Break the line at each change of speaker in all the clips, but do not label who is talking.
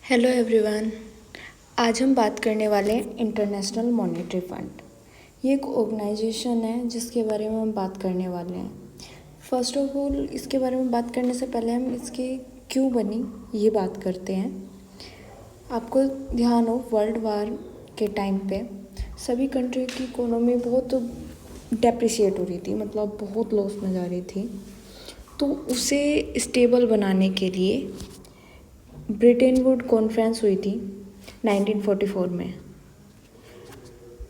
Hello everyone. आज हम बात करने वाले हैं इंटरनेशनल मॉनेटरी फंड। ये एक ऑर्गेनाइजेशन है जिसके बारे में हम बात करने वाले हैं। फर्स्ट ऑफ ऑल इसके बारे में बात करने से पहले हम इसकी क्यों बनी ये बात करते हैं। आपको ध्यान हो, वर्ल्ड वार के टाइम पे सभी कंट्री की इकोनॉमी बहुत डेप्रिशिएट हो रही थी, मतलब बहुत लॉस में जा रही थी। तो उसे स्टेबल बनाने के लिए ब्रेटन वुड कॉन्फ्रेंस हुई थी 1944 में।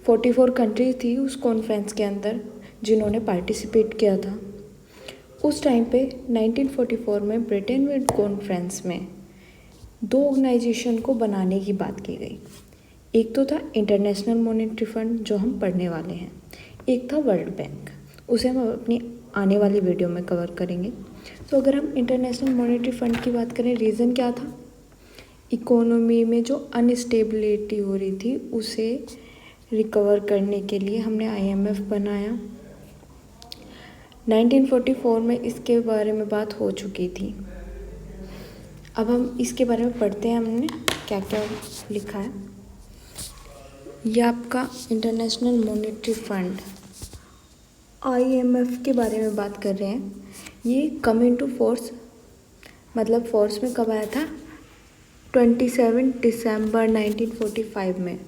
44 कंट्री थी उस कॉन्फ्रेंस के अंदर जिन्होंने पार्टिसिपेट किया था। उस टाइम पे 1944 में ब्रेटन वुड कॉन्फ्रेंस में दो ऑर्गेनाइजेशन को बनाने की बात की गई। एक तो था इंटरनेशनल मॉनेटरी फंड जो हम पढ़ने वाले हैं, एक था वर्ल्ड बैंक। उसे हम अपनी आने वाली वीडियो में कवर करेंगे। तो अगर हम इंटरनेशनल मॉनेटरी फंड की बात करें, रीज़न क्या था? इकोनॉमी में जो अनस्टेबिलिटी हो रही थी उसे रिकवर करने के लिए हमने आईएमएफ बनाया। 1944 में इसके बारे में बात हो चुकी थी। अब हम इसके बारे में पढ़ते हैं हमने क्या क्या लिखा है। ये आपका इंटरनेशनल मॉनेटरी फंड आईएमएफ के बारे में बात कर रहे हैं। ये कम इनटू फोर्स, मतलब फोर्स में कब आया था? 27 दिसंबर 1945 में।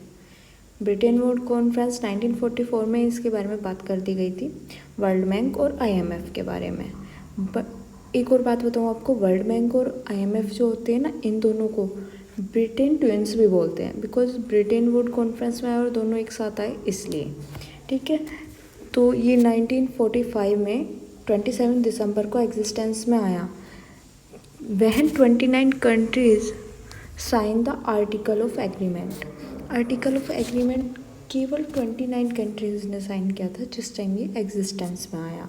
ब्रेटन वुड कॉन्फ्रेंस 1944 में इसके बारे में बात कर दी गई थी, वर्ल्ड बैंक और आईएमएफ के बारे में। एक और बात बताऊँ आपको, वर्ल्ड बैंक और आईएमएफ जो होते हैं ना, इन दोनों को ब्रिटेन ट्विंस भी बोलते हैं, बिकॉज ब्रेटन वुड कॉन्फ्रेंस में आए और दोनों एक साथ आए इसलिए। ठीक है, तो ये 1945 में 27 दिसंबर को एग्जिस्टेंस में आया। When 29 countries sign the article of agreement. Article of agreement केवल 29 कंट्रीज़ ने साइन किया था जिस टाइम ये एग्जिस्टेंस में आया।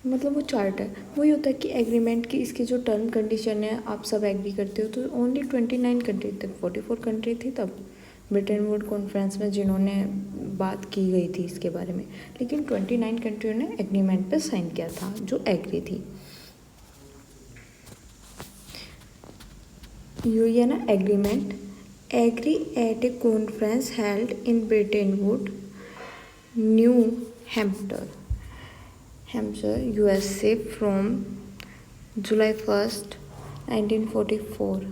मतलब वो चार्टर वही होता है कि एग्रीमेंट की इसकी जो टर्म कंडीशन है आप सब एग्री करते हो, तो ओनली 29 कंट्री तक, 44 कंट्री थी तब ब्रिटेन वुड कॉन्फ्रेंस में जिन्होंने बात की गई थी इसके बारे में, लेकिन 29 कंट्रियों ने एग्रीमेंट पे साइन किया था जो एग्री थी। ये है ना agreement, agree at a conference held in Bretton Woods, New Hampshire USA from July 1, 1944।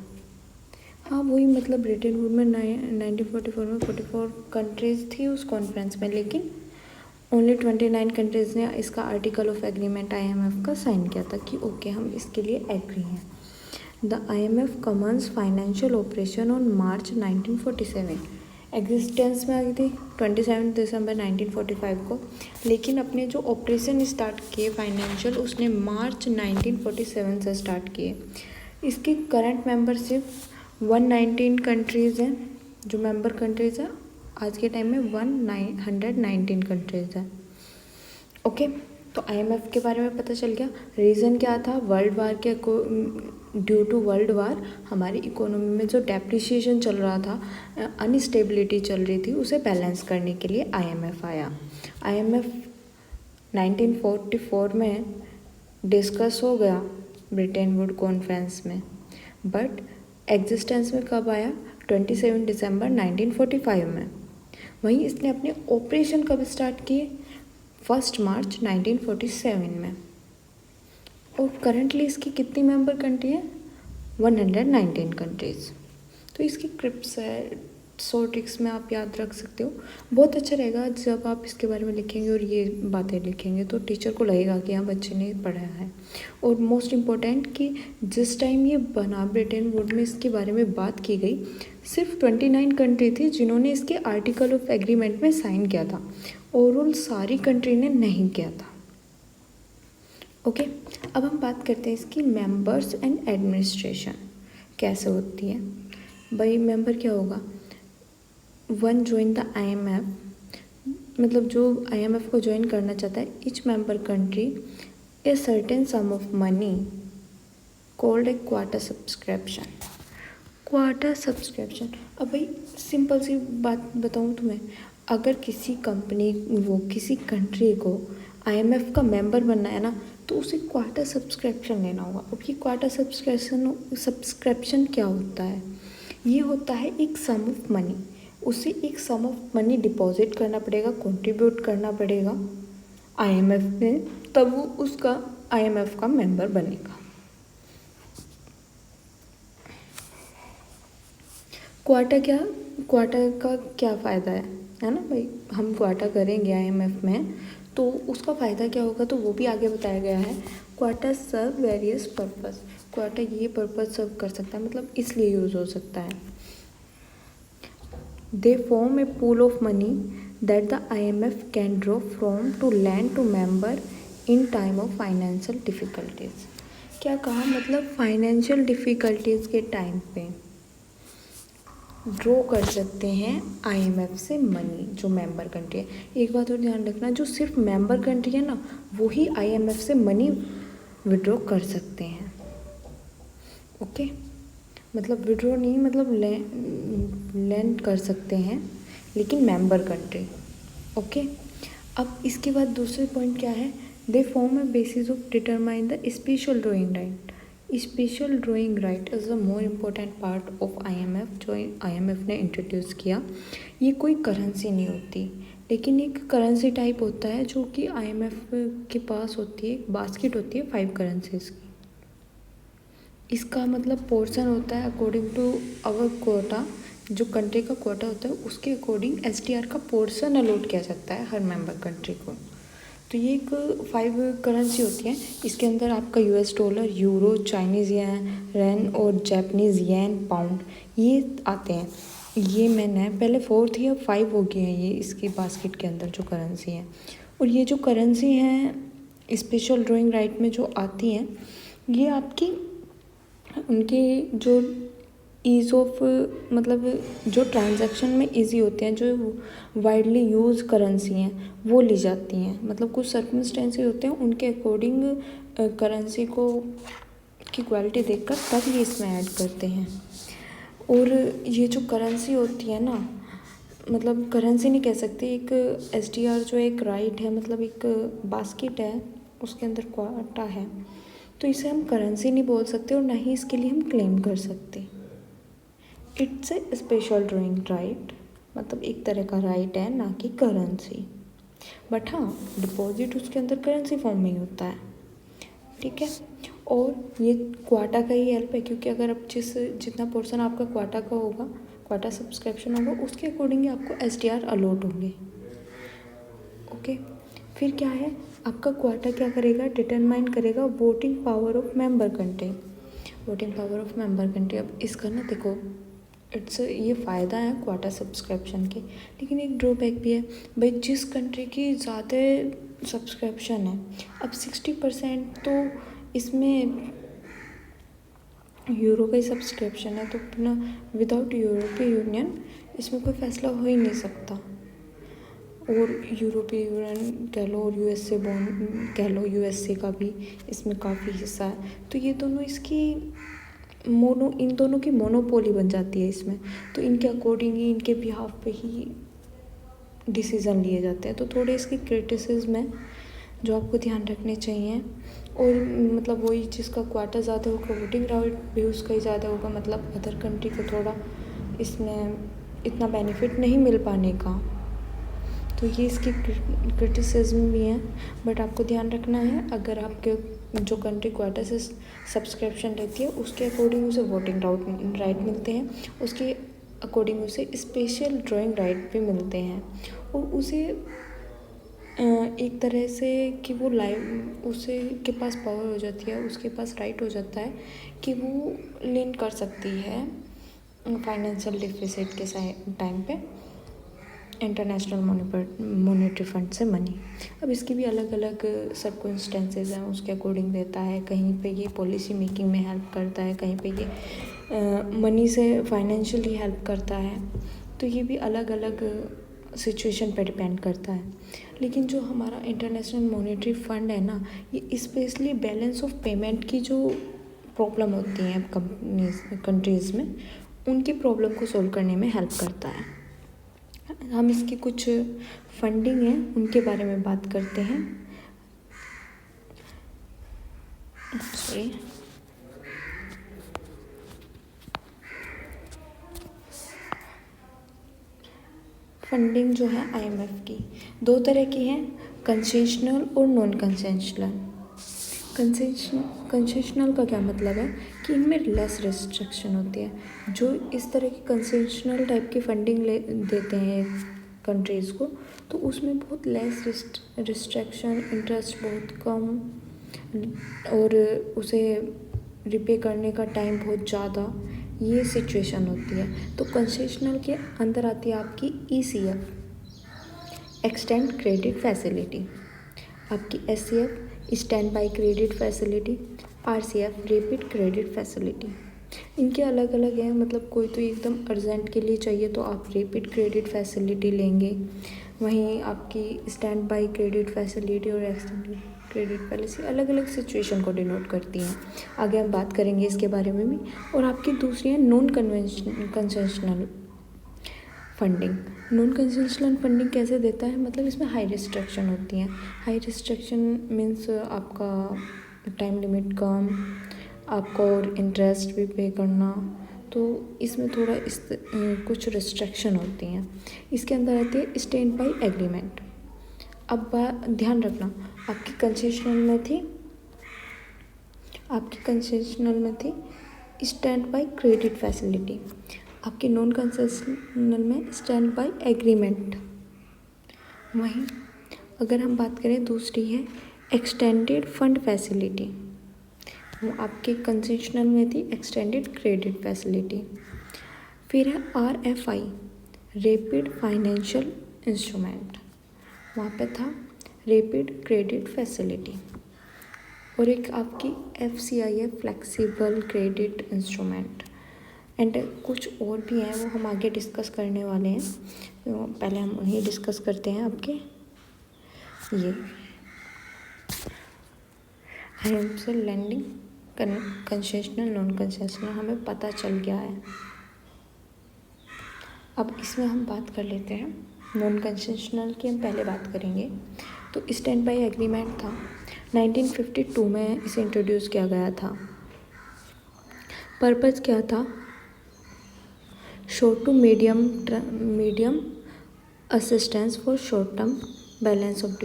हाँ वही, मतलब ब्रिटेन वुड में 1944 में 44 कंट्रीज़ थी उस कॉन्फ्रेंस में, लेकिन ओनली 29 कंट्रीज़ ने इसका आर्टिकल ऑफ एग्रीमेंट आईएमएफ का साइन किया था कि ओके हम इसके लिए एग्री हैं। The IMF commences financial operation on March 1947। Existence में आ गई थी 27 दिसंबर 1945 को, लेकिन अपने जो ऑपरेशन स्टार्ट किए फाइनेंशियल उसने मार्च 1947 से स्टार्ट किए। इसकी करंट मेंबरशिप 119 कंट्रीज़ हैं। जो मेंबर कंट्रीज़ हैं आज के टाइम में 119 कंट्रीज़ हैं। ओके, तो आईएमएफ के बारे में पता चल गया। रीज़न क्या था? वर्ल्ड वार के ड्यू टू वर्ल्ड वार हमारी इकोनॉमी में जो डेप्रिसिएशन चल रहा था, अनस्टेबिलिटी चल रही थी, उसे बैलेंस करने के लिए आईएमएफ आया। आईएमएफ 1944 में डिस्कस हो गया ब्रिटेन वुड कॉन्फ्रेंस में, बट एग्जिस्टेंस में कब आया? 27 दिसंबर 1945 में। वहीं इसने अपने ऑपरेशन कब स्टार्ट किए? 1 मार्च 1947 में। और करंटली इसकी कितनी मेंबर कंट्री है? 119 कंट्रीज़। तो इसकी क्रिप्स है, सो ट्रिक्स में आप याद रख सकते हो। बहुत अच्छा रहेगा जब आप इसके बारे में लिखेंगे और ये बातें लिखेंगे तो टीचर को लगेगा कि हाँ बच्चे ने पढ़ा है। और मोस्ट इम्पोर्टेंट कि जिस टाइम ये बना ब्रिटेन वुड में इसके बारे में बात की गई, सिर्फ 29 कंट्री थी जिन्होंने इसके आर्टिकल ऑफ एग्रीमेंट में साइन किया था, ओवरऑल सारी कंट्री ने नहीं किया था। ओके, अब हम बात करते हैं इसकी मेंबर्स एंड एडमिनिस्ट्रेशन कैसे होती है। भाई मेंबर क्या होगा? वन ज्वाइन द आईएमएफ, मतलब जो आईएमएफ को ज्वाइन करना चाहता है, each member country a certain some of money called a quarter subscription. Quarter subscription, अब भाई सिंपल सी बात बताऊँ तुम्हें, अगर किसी कंपनी वो किसी कंट्री को आईएमएफ का मेंबर बनना है ना, तो उसे क्वार्टर सब्सक्रिप्शन लेना होगा। अब ये क्वार्टर सब्सक्रिप्शन क्या होता है? ये होता है एक सम ऑफ मनी, उसे एक सम ऑफ मनी डिपॉजिट करना पड़ेगा, कंट्रीब्यूट करना पड़ेगा आईएमएफ में, तब वो उसका आईएमएफ का मेंबर बनेगा। क्वार्टर का क्या फ़ायदा है ना भाई? हम क्वार्टर करेंगे आईएमएफ में तो उसका फ़ायदा क्या होगा, तो वो भी आगे बताया गया है। Quarter serve various purpose, quarter ये पर्पस सर्व कर सकता है, मतलब इसलिए यूज़ हो सकता है। They form a pool of money that the IMF can draw from to lend to member in time of financial difficulties. क्या कहा? मतलब फाइनेंशियल डिफ़िकल्टीज़ के टाइम पे ड्रॉ कर सकते हैं आईएमएफ से मनी, जो मेंबर कंट्री है। एक बात और ध्यान रखना, जो सिर्फ मेंबर कंट्री है ना, वो ही आईएमएफ से मनी विड्रॉ कर सकते हैं। ओके, मतलब विड्रॉ नहीं, मतलब लैंड कर सकते हैं, लेकिन मेंबर कंट्री। ओके, अब इसके बाद दूसरे पॉइंट क्या है? They form A basis of determine the special drawing right. Special drawing right is the more important part of IMF, जो आईएमएफ ने इंट्रोड्यूस किया। ये कोई करेंसी नहीं होती, लेकिन एक करेंसी टाइप होता है जो कि आईएमएफ के पास होती है। एक बास्केट होती है 5 करेंसीज की। इसका मतलब पोर्शन होता है अकॉर्डिंग टू आवर कोटा, जो कंट्री का कोटा होता है उसके अकॉर्डिंग एसडीआर का पोर्शन अलॉट किया जाता है हर मेंबर कंट्री को। तो ये एक 5 करेंसी होती है। इसके अंदर आपका यूएस डॉलर, यूरो, चाइनीज़ येन और जापानीज़ येन, पाउंड, ये आते हैं। ये मैंने पहले 4 थी, अब 5 हो गई है ये इसकी बास्केट के अंदर जो करेंसी है। और ये जो करेंसी हैं स्पेशल ड्राइंग राइट में जो आती हैं, ये आपकी उनकी जो ईज़ ऑफ, मतलब जो ट्रांजैक्शन में इजी होते हैं, जो वाइडली यूज़ करेंसी हैं वो ली जाती हैं। मतलब कुछ सर्कमस्टेंसेस होते हैं, उनके अकॉर्डिंग करेंसी को की क्वालिटी देखकर तब ये इसमें ऐड करते हैं। और ये जो करेंसी होती है ना, मतलब करेंसी नहीं कह सकते, एक एसडीआर जो एक राइट है, मतलब एक बास्केट है, उसके अंदर क्वाटा है, तो इसे हम करेंसी नहीं बोल सकते और ना ही इसके लिए हम क्लेम कर सकते। It's a special drawing right, मतलब एक तरह का राइट है, ना कि करेंसी। बट हाँ, डिपॉजिट उसके अंदर करेंसी फॉर्म में ही होता है। ठीक है, और ये क्वाटा का ही हेल्प है, क्योंकि अगर अब जितना पोर्शन आपका क्वाटा का होगा, क्वाटा सब्सक्रिप्शन होगा, उसके अकॉर्डिंग आपको एसडीआर अलॉट होंगे। ओके, फिर क्या है, आपका क्वाटा क्या करेगा? डिटरमाइन करेगा voting power of member country. Voting power of member country, अब इसका ना देखो, ये फ़ायदा है क्वाटा सब्सक्रिप्शन के, लेकिन एक ड्रॉबैक भी है भाई। जिस कंट्री की ज़्यादा सब्सक्रिप्शन है, अब 60% तो इसमें यूरो का ही सब्सक्रिप्शन है, तो अपना विदाउट यूरोपीय यूनियन इसमें कोई फैसला हो ही नहीं सकता। और यूरोपीय यूनियन कह लो और यूएसए बॉन्ड कह लो, यूएसए का भी इसमें काफ़ी हिस्सा है, तो ये दोनों इन दोनों की मोनोपोली बन जाती है इसमें। तो इनके अकॉर्डिंग ही, इनके बिहाफ पे ही डिसीज़न लिए जाते हैं। तो थोड़े इसके क्रिटिसिज्म है जो आपको ध्यान रखने चाहिए। और मतलब वही, जिसका क्वार्टर ज़्यादा होगा वोटिंग राइट भी उसका ही ज़्यादा होगा, मतलब अदर कंट्री को थोड़ा इसमें इतना बेनिफिट नहीं मिल पाने का। तो ये इसकी क्रिटिसिज्म भी है। बट आपको ध्यान रखना है, अगर आपके जो कंट्री क्वार्टर से सब्सक्रिप्शन लेती है उसके अकॉर्डिंग उसे वोटिंग राइट मिलते हैं, उसके अकॉर्डिंग उसे स्पेशल ड्राइंग राइट भी मिलते हैं। और उसे एक तरह से कि वो लाइव उसे के पास पावर हो जाती है, उसके पास राइट हो जाता है कि वो लिंक कर सकती है फाइनेंशियल डिफिसिट के टाइम पे इंटरनेशनल मॉनेटरी फंड से मनी। अब इसकी भी अलग अलग सर्कमस्टेंसेस हैं, उसके अकॉर्डिंग देता है। कहीं पे ये पॉलिसी मेकिंग में हेल्प करता है, कहीं पे ये मनी से फाइनेंशियली हेल्प करता है। तो ये भी अलग अलग सिचुएशन पे डिपेंड करता है। लेकिन जो हमारा इंटरनेशनल मॉनेटरी फंड है ना, ये स्पेशली बैलेंस ऑफ पेमेंट की जो प्रॉब्लम होती हैं कंट्रीज़ में, उनकी प्रॉब्लम को सॉल्व करने में हेल्प करता है। हम इसकी कुछ फंडिंग है उनके बारे में बात करते हैं। सॉरी, फंडिंग जो है आईएमएफ की दो तरह की है, कंसेशनल और नॉन कंसेशनल। कंसेशनल का क्या मतलब है कि इनमें लेस रिस्ट्रिक्शन होती है। जो इस तरह की कंसेशनल टाइप की फंडिंग देते हैं कंट्रीज़ को, तो उसमें बहुत लेस रिस्ट्रिक्शन, इंटरेस्ट बहुत कम और उसे रिपे करने का टाइम बहुत ज़्यादा, ये सिचुएशन होती है। तो कंसेशनल के अंदर आती है आपकी ईसीएफ, एक्सटेंड क्रेडिट फैसिलिटी, आपकी SCF, stand by credit facility, RCF, rapid credit facility. इनके अलग अलग हैं, मतलब कोई तो एकदम अर्जेंट के लिए चाहिए तो आप रैपिड क्रेडिट फैसिलिटी लेंगे, वहीं आपकी स्टैंड बाय क्रेडिट फैसिलिटी और एक्सटेंडेड क्रेडिट पॉलिसी अलग अलग सिचुएशन को डिनोट करती हैं। आगे हम बात करेंगे इसके बारे में भी। और आपकी दूसरी है non concessional funding. Non concessional funding कैसे देता है, मतलब इसमें हाई रिस्ट्रिक्शन होती हैं। हाई रिस्ट्रिक्शन मीन्स आपका टाइम लिमिट कम, आपको और इंटरेस्ट भी पे करना, तो इसमें थोड़ा कुछ रिस्ट्रिक्शन होती हैं। इसके अंदर आती है स्टैंड बाय एग्रीमेंट। अब ध्यान रखना, आपकी कंसेशनल में थी स्टैंड बाय क्रेडिट फैसिलिटी, आपकी नॉन कंसेशनल में स्टैंड बाय एग्रीमेंट। वहीं अगर हम बात करें दूसरी है एक्सटेंडेड फंड फैसिलिटी, वो आपके कंसेशनल में थी एक्सटेंडेड क्रेडिट फैसिलिटी। फिर है आरएफआई, रैपिड फाइनेंशियल इंस्ट्रूमेंट, वहाँ पे था रैपिड क्रेडिट फैसिलिटी। और एक आपकी एफसीआई है, फ्लेक्सिबल क्रेडिट इंस्ट्रूमेंट। एंड कुछ और भी हैं, वो हम आगे डिस्कस करने वाले हैं, तो पहले हम उन्हें डिस्कस करते हैं। आपके ये हमसे लैंडिंग कंसेशनल नॉन कंसेशनल हमें पता चल गया है। अब इसमें हम बात कर लेते हैं नॉन कंसेशनल की, हम पहले बात करेंगे। तो स्टैंड बाय एग्रीमेंट था, 1952 में इसे इंट्रोड्यूस किया गया था। पर्पज़ क्या था, short to medium assistance for short term balance of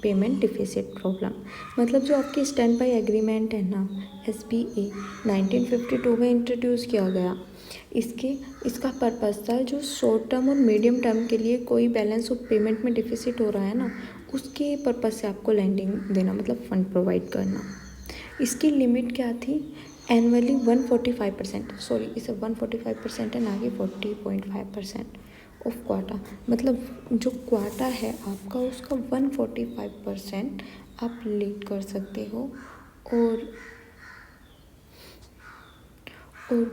payment deficit problem. मतलब जो आपकी स्टैंड बाय एग्रीमेंट है ना, SBA 1952 में इंट्रोड्यूस किया गया। इसका पर्पज़ था जो शॉर्ट टर्म और मीडियम टर्म के लिए कोई बैलेंस ऑफ पेमेंट में डिफिसिट हो रहा है ना, उसके पर्पज़ से आपको लैंडिंग देना, मतलब फ़ंड प्रोवाइड करना। इसकी लिमिट क्या थी, एनुअली 145%, सॉरी इसे 145% है ना कि 40.5% ऑफ क्वाटा, मतलब जो क्वाटा है आपका उसका 145% आप लीड कर सकते हो। और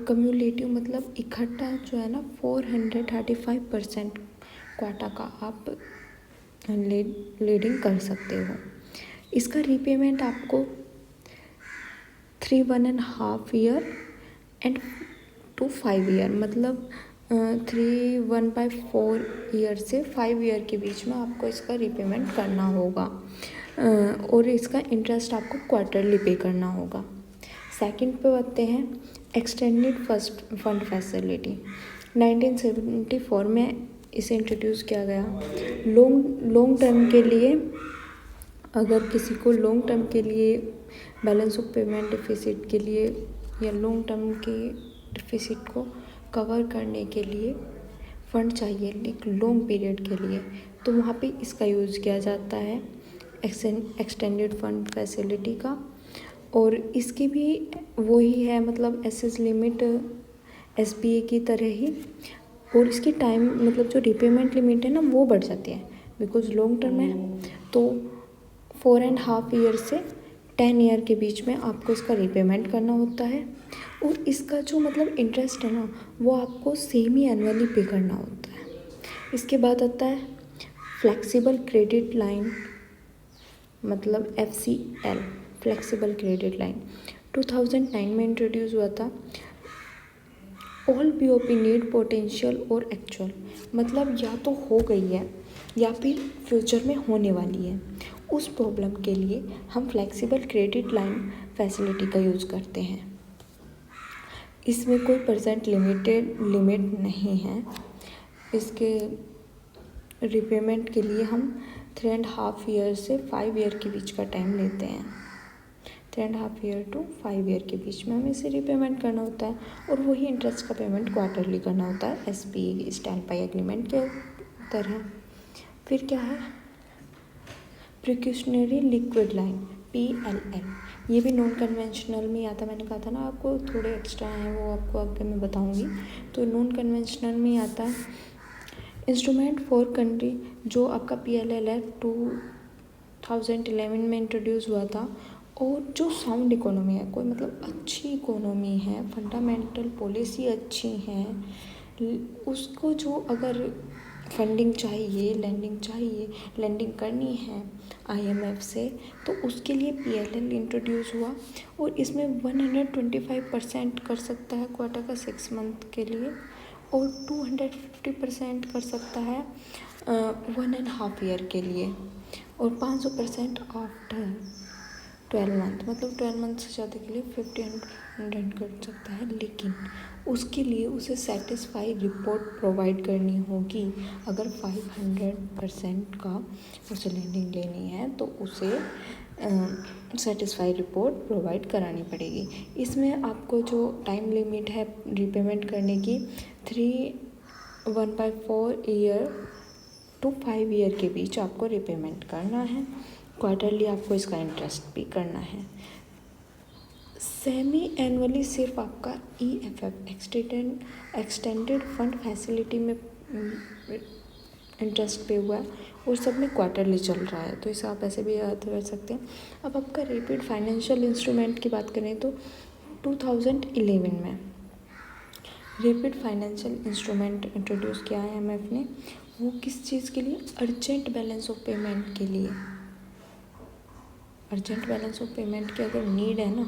कम्युलेटिव मतलब इकट्ठा जो है ना 435% क्वाटा का आप लीडिंग कर सकते हो। इसका रीपेमेंट आपको 1.5 ईयर एंड 5 ईयर, मतलब 3.1/4 ईयर से 5 ईयर के बीच में आपको इसका रीपेमेंट करना होगा। और इसका इंटरेस्ट आपको क्वार्टरली पे करना होगा। सेकंड पे आते हैं एक्सटेंडेड फंड फैसिलिटी। 1974 में इसे इंट्रोड्यूस किया गया। लॉन्ग टर्म के लिए, अगर किसी को लॉन्ग टर्म के लिए बैलेंस ऑफ पेमेंट डिफिसिट के लिए या लॉन्ग टर्म के डिफिसिट को कवर करने के लिए फ़ंड चाहिए एक लॉन्ग पीरियड के लिए, तो वहाँ पे इसका यूज़ किया जाता है एक्सटेंडेड फंड फैसिलिटी का। और इसकी भी वही है, मतलब एसेस लिमिट SBA की तरह ही, और इसकी टाइम मतलब जो रीपेमेंट लिमिट है ना वो बढ़ जाती है, बिकॉज लॉन्ग टर्म है तो 4.5 ईयर से 10 ईयर के बीच में आपको इसका रीपेमेंट करना होता है। और इसका जो मतलब इंटरेस्ट है ना वो आपको सेम ही एनुअली पे करना होता है। इसके बाद आता है फ्लेक्सिबल क्रेडिट लाइन, मतलब FCL, फ्लेक्सिबल क्रेडिट लाइन 2009 में इंट्रोड्यूस हुआ था। ऑल BOP नीड पोटेंशियल और एक्चुअल, मतलब या तो हो गई है या फिर फ्यूचर में होने वाली है, उस प्रॉब्लम के लिए हम फ्लेक्सिबल क्रेडिट लाइन फैसिलिटी का यूज़ करते हैं। इसमें कोई परसेंट लिमिट नहीं है। इसके रिपेमेंट के लिए हम 3.5 ईयर से 5 ईयर के बीच का टाइम लेते हैं। 3.5 ईयर टू 5 ईयर के बीच में हमें इसे रिपेमेंट करना होता है और वही इंटरेस्ट का पेमेंट क्वार्टरली करना होता है SPE स्टैंड बाय एग्रीमेंट के तरह। फिर क्या है, प्रिकॉशनरी लिक्विड लाइन PLL, ये भी नॉन कन्वेंशनल में आता है। मैंने कहा था ना आपको थोड़े एक्स्ट्रा हैं, वो आपको आगे मैं बताऊंगी। तो नॉन कन्वेंशनल में आता है इंस्ट्रूमेंट फॉर कंट्री, जो आपका PLL है 2011 में इंट्रोड्यूस हुआ था। और जो साउंड इकोनॉमी है, कोई मतलब अच्छी इकोनॉमी है, फंडामेंटल पॉलिसी अच्छी है, उसको जो अगर फंडिंग चाहिए, लैंडिंग करनी है IMF से, तो उसके लिए PLL इंट्रोड्यूस हुआ। और इसमें 125% कर सकता है क्वार्टर का 6 मंथ के लिए, और 250% कर सकता है 1.5 ईयर के लिए, और 500% आफ्टर 12 मंथ, मतलब 12 मंथ से ज़्यादा के लिए 1500 कर सकता है। लेकिन उसके लिए उसे सेटिस्फाई रिपोर्ट प्रोवाइड करनी होगी। अगर 500% का उसे लैंडिंग लेनी है तो उसे सेटिस्फाई रिपोर्ट प्रोवाइड करानी पड़ेगी। इसमें आपको जो टाइम लिमिट है रिपेमेंट करने की 1/4 ईयर टू 5 ईयर के बीच आपको रिपेमेंट करना है। क्वार्टरली आपको इसका इंटरेस्ट भी करना है। सेमी एनुअली सिर्फ आपका EFF एक्सटेंडेड फंड फैसिलिटी में इंटरेस्ट पे हुआ है, और सब में क्वार्टरली चल रहा है, तो इसे आप ऐसे भी याद कर सकते हैं। अब आपका रैपिड फाइनेंशियल इंस्ट्रूमेंट की बात करें तो 2011 में रैपिड फाइनेंशियल इंस्ट्रूमेंट इंट्रोड्यूस किया है IMF ने। वो किस चीज़ के लिए? अर्जेंट बैलेंस ऑफ पेमेंट के लिए। अर्जेंट बैलेंस ऑफ पेमेंट की अगर नीड है ना,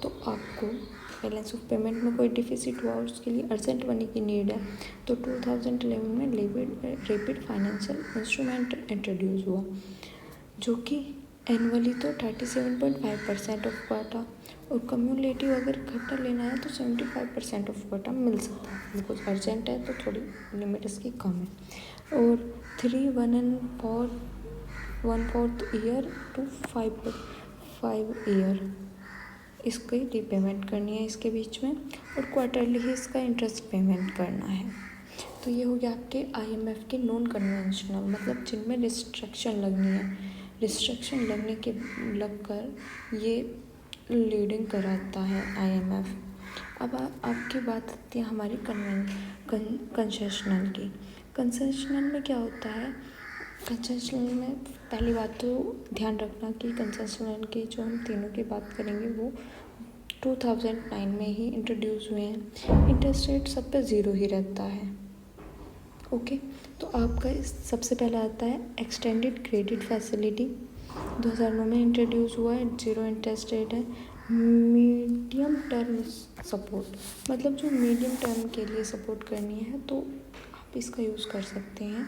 तो आपको बैलेंस ऑफ पेमेंट में कोई डिफिसिट हुआ और उसके लिए अर्जेंट मनी की नीड है, तो 2011 में रैपिड फाइनेंशियल इंस्ट्रूमेंट इंट्रोड्यूस हुआ, जो कि एनुअली तो 37.5% ऑफ क्वाटा, और कम्युलेटिव अगर इकट्ठा लेना है तो 75% ऑफ क्वाटा मिल सकता है। बिकॉज अर्जेंट है तो थोड़ी लिमिट इसकी कम है। और 1/4 ईयर टू 5 ईयर इसकी रिपेमेंट करनी है इसके बीच में, और क्वार्टरली ही इसका इंटरेस्ट पेमेंट करना है। तो ये हो गया आपके IMF के नॉन कन्वेंशनल, मतलब जिनमें रिस्ट्रिक्शन लगनी है। रिस्ट्रिक्शन लगने के लगकर ये लीडिंग कराता है IMF। अब आपकी बात आती है हमारी कंसेशनल की। कंसेशनल में क्या होता है? कंसेशनल में पहली बात तो ध्यान रखना कि कंसेशनल की जो हम तीनों की बात करेंगे वो 2009 में ही इंट्रोड्यूस हुए हैं। इंटरेस्ट रेट सब पे 0 ही रहता है। ओके, तो आपका सबसे पहला आता है एक्सटेंडेड क्रेडिट फैसिलिटी, 2009 में इंट्रोड्यूस हुआ है, 0 इंटरेस्ट रेट है। मीडियम टर्म सपोर्ट, मतलब जो मीडियम टर्म के लिए सपोर्ट करनी है तो आप इसका यूज़ कर सकते हैं।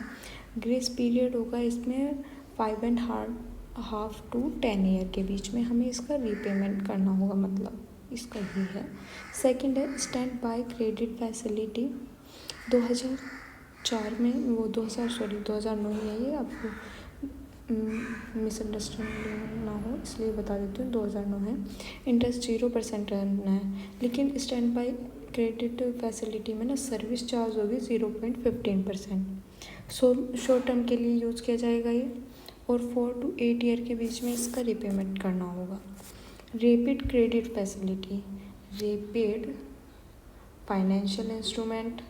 ग्रेस पीरियड होगा इसमें 5.5 टू 10 ईयर के बीच में हमें इसका रीपेमेंट करना होगा, मतलब इसका ही है। सेकंड है स्टैंड बाय क्रेडिट फैसिलिटी, 2004 में वो 2009 ही है, ये आपको मिसअंडरस्टैंडिंग ना हो इसलिए बता देती हूँ, 2009 है। इंटरेस्ट 0% रहना है, लेकिन स्टैंड बाय क्रेडिट फैसिलिटी में ना सर्विस चार्ज होगी 0.15%। शॉर्ट टर्म के लिए यूज़ किया जाएगा ये, और 4 to 8 ईयर के बीच में इसका रिपेमेंट करना होगा। Rapid credit facility, rapid financial instrument,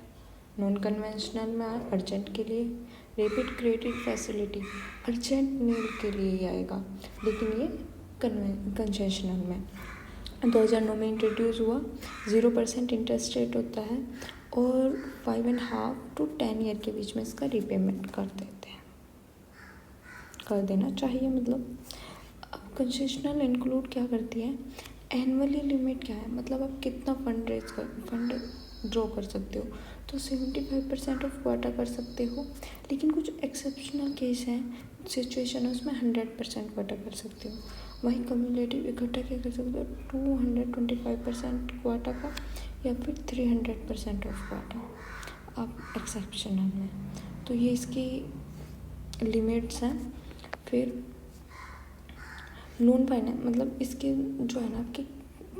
non conventional में अर्जेंट के लिए। Rapid credit facility urgent need के लिए ही आएगा, लेकिन ये कंसेशनल में 2009 में इंट्रोड्यूस हुआ। 0% इंटरेस्ट रेट होता है, और 5.5 to 10 ईयर के बीच में इसका रिपेमेंट कर देना चाहिए। मतलब अब कंसेशनल इंक्लूड क्या करती है? एनुअली लिमिट क्या है, मतलब आप कितना फंड ड्रॉ कर सकते हो, तो 75% ऑफ क्वाटा कर सकते हो। लेकिन कुछ एक्सेप्शनल केस हैं सिचुएशन है उसमें 100% क्वाटा कर सकते हो। वहीं कम्युलेटिव इकट्ठा क्या कर सकते हो, 225% क्वाटा का या फिर 300% ऑफ क्वाटा आप एक्सेप्शनल में। तो ये इसकी लिमिट्स हैं। फिर नॉन फाइनेंस मतलब इसके जो है ना आपके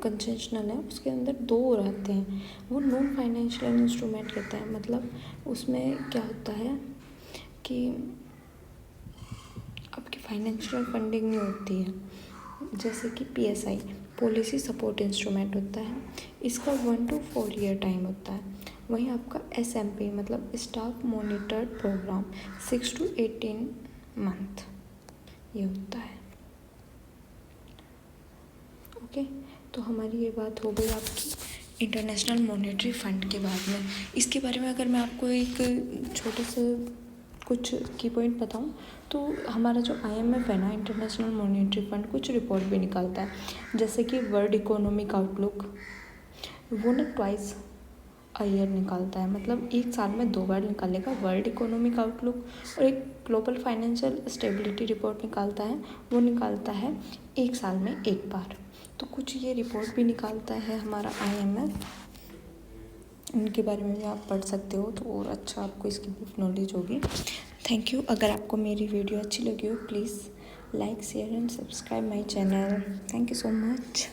कंसेशनल है उसके अंदर दो रहते हैं, वो नॉन फाइनेंशियल इंस्ट्रूमेंट कहते हैं। मतलब उसमें क्या होता है कि आपकी फाइनेंशियल फंडिंग नहीं होती है, जैसे कि PSI पॉलिसी सपोर्ट इंस्ट्रूमेंट होता है, इसका 1 to 4 ईयर टाइम होता है। वहीं आपका SMP मतलब staff monitored programme 6 to 18 month ये होता है। ओके, तो हमारी ये बात हो गई आपकी इंटरनेशनल मॉनेटरी फंड के बारे में। इसके बारे में अगर मैं आपको एक छोटे से कुछ की पॉइंट बताऊं तो हमारा जो IMF है ना, इंटरनेशनल मॉनेटरी फंड, कुछ रिपोर्ट भी निकालता है, जैसे कि वर्ल्ड इकोनॉमिक आउटलुक, वो ना ट्वाइस अ ईयर निकालता है, मतलब एक साल में 2 बार निकालेगा। वर्ल्ड इकोनॉमिक आउटलुक और एक ग्लोबल फाइनेंशियल स्टेबिलिटी रिपोर्ट निकालता है, वो निकालता है एक साल में एक बार। तो कुछ ये रिपोर्ट भी निकालता है हमारा IMF, इनके बारे में भी आप पढ़ सकते हो तो और अच्छा आपको इसकी नॉलेज होगी। Thank you. अगर आपको मेरी वीडियो अच्छी लगी हो please like share and subscribe my channel. Thank you so much.